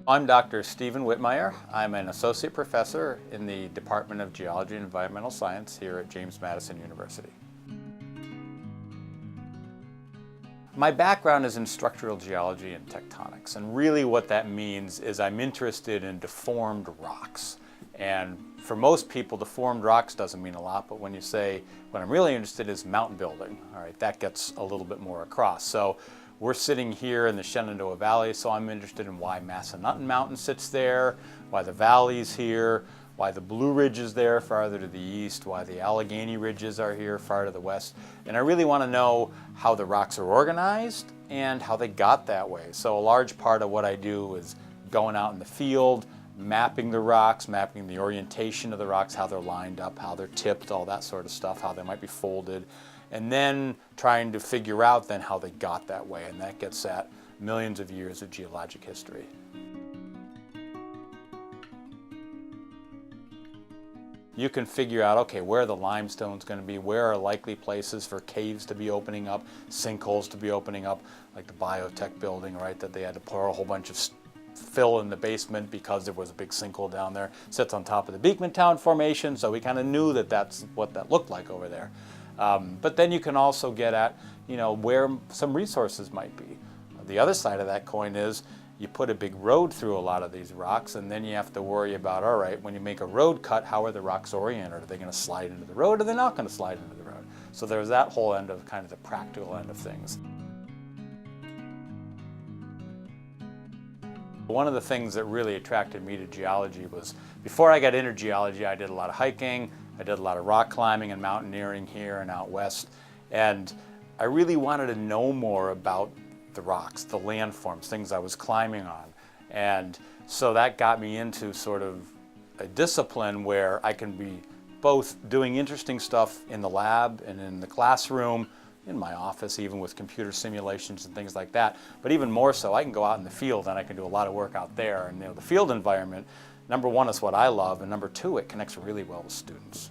I'm Dr. Stephen Whitmeyer. I'm an associate professor in the Department of Geology and Environmental Science here at James Madison University. My background is in structural geology and tectonics, and really what that means is I'm interested in deformed rocks. And for most people, deformed rocks doesn't mean a lot, but when you say, what I'm really interested in is mountain building, all right, that gets a little bit more across. So we're sitting here in the Shenandoah Valley, so I'm interested in why Massanutten Mountain sits there, why the valley's here, why the Blue Ridge is there farther to the east, why the Allegheny Ridges are here far to the west. And I really want to know how the rocks are organized and how they got that way. So a large part of what I do is going out in the field, mapping the rocks, mapping the orientation of the rocks, how they're lined up, how they're tipped, all that sort of stuff, how they might be folded, and then trying to figure out then how they got that way, and that gets at millions of years of geologic history. You can figure out, okay, where the limestone's going to be, where are likely places for caves to be opening up, sinkholes to be opening up, like the biotech building, right, that they had to pour a whole bunch of fill in the basement because there was a big sinkhole down there. Sits on top of the Beekmantown Formation, so we kind of knew that that's what that looked like over there. But then you can also get at, where some resources might be. The other side of that coin is you put a big road through a lot of these rocks, and then you have to worry about, all right, when you make a road cut, how are the rocks oriented? Are they going to slide into the road, or are they not going to slide into the road? So there's that whole end of kind of the practical end of things. One of the things that really attracted me to geology was, before I got into geology, I did a lot of hiking, I did a lot of rock climbing and mountaineering here and out west, and I really wanted to know more about the rocks, the landforms, things I was climbing on. And so that got me into sort of a discipline where I can be both doing interesting stuff in the lab and in the classroom, in my office, even with computer simulations and things like that. But even more so, I can go out in the field and I can do a lot of work out there. And the field environment, number one, is what I love, and number two, it connects really well with students.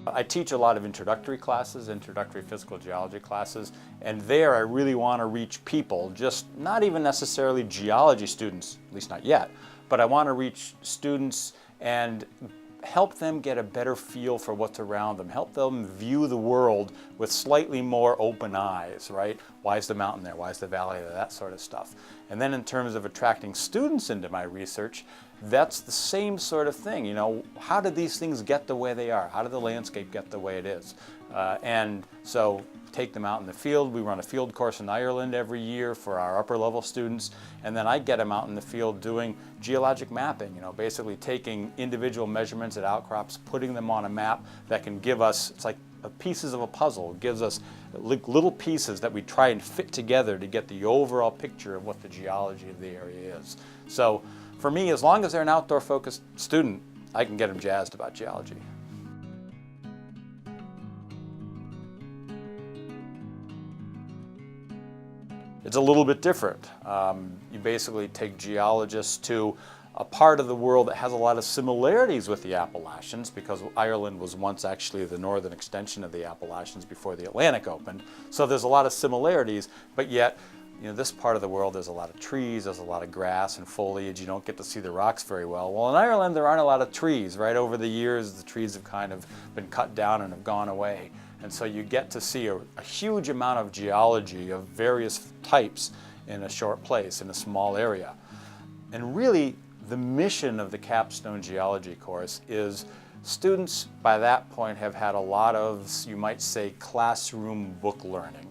I teach a lot of introductory classes, introductory physical geology classes, and there I really want to reach people, just not even necessarily geology students, at least not yet, but I want to reach students and help them get a better feel for what's around them, help them view the world with slightly more open eyes, right? Why is the mountain there? Why is the valley there? That sort of stuff. And then in terms of attracting students into my research, that's the same sort of thing. How did these things get the way they are? How did the landscape get the way it is? And so take them out in the field. We run a field course in Ireland every year for our upper level students, and then I get them out in the field doing geologic mapping, basically taking individual measurements at outcrops, putting them on a map that can give us, it's like pieces of a puzzle. It gives us little pieces that we try and fit together to get the overall picture of what the geology of the area is. So for me, as long as they're an outdoor focused student, I can get them jazzed about geology. It's a little bit different. You basically take geologists to a part of the world that has a lot of similarities with the Appalachians, because Ireland was once actually the northern extension of the Appalachians before the Atlantic opened. So there's a lot of similarities, but yet, this part of the world, there's a lot of trees, there's a lot of grass and foliage. You don't get to see the rocks very well. Well, in Ireland, there aren't a lot of trees, right? Over the years, the trees have kind of been cut down and have gone away. And so you get to see a huge amount of geology of various types in a short place, in a small area. And really, the mission of the capstone geology course is students by that point have had a lot of, you might say, classroom book learning.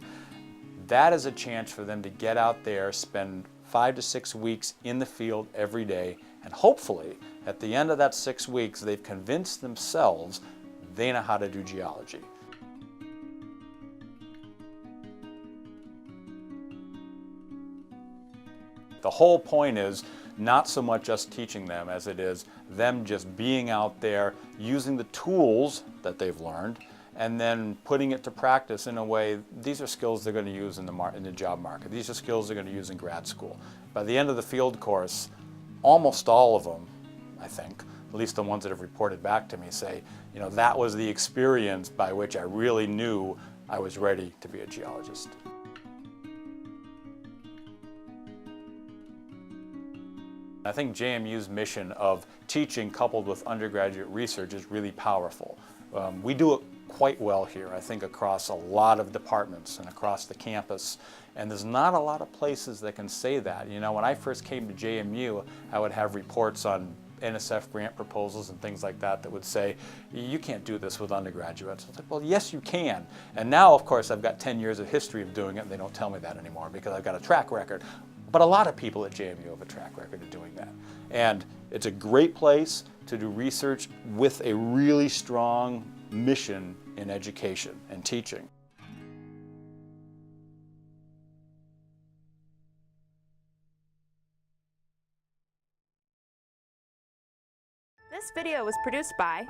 That is a chance for them to get out there, spend 5 to 6 weeks in the field every day, and hopefully at the end of that 6 weeks they've convinced themselves they know how to do geology. The whole point is not so much us teaching them as it is them just being out there using the tools that they've learned and then putting it to practice in a way. These are skills they're going to use in the job market. These are skills they're going to use in grad school. By the end of the field course, almost all of them, I think, at least the ones that have reported back to me, say, that was the experience by which I really knew I was ready to be a geologist. I think JMU's mission of teaching coupled with undergraduate research is really powerful. We do it quite well here, I think, across a lot of departments and across the campus. And there's not a lot of places that can say that. You know, when I first came to JMU, I would have reports on NSF grant proposals and things like that that would say, you can't do this with undergraduates. I was like, well, yes, you can. And now, of course, I've got 10 years of history of doing it, and they don't tell me that anymore because I've got a track record. But a lot of people at JMU have a track record of doing that. And it's a great place to do research with a really strong mission in education and teaching. This video was produced by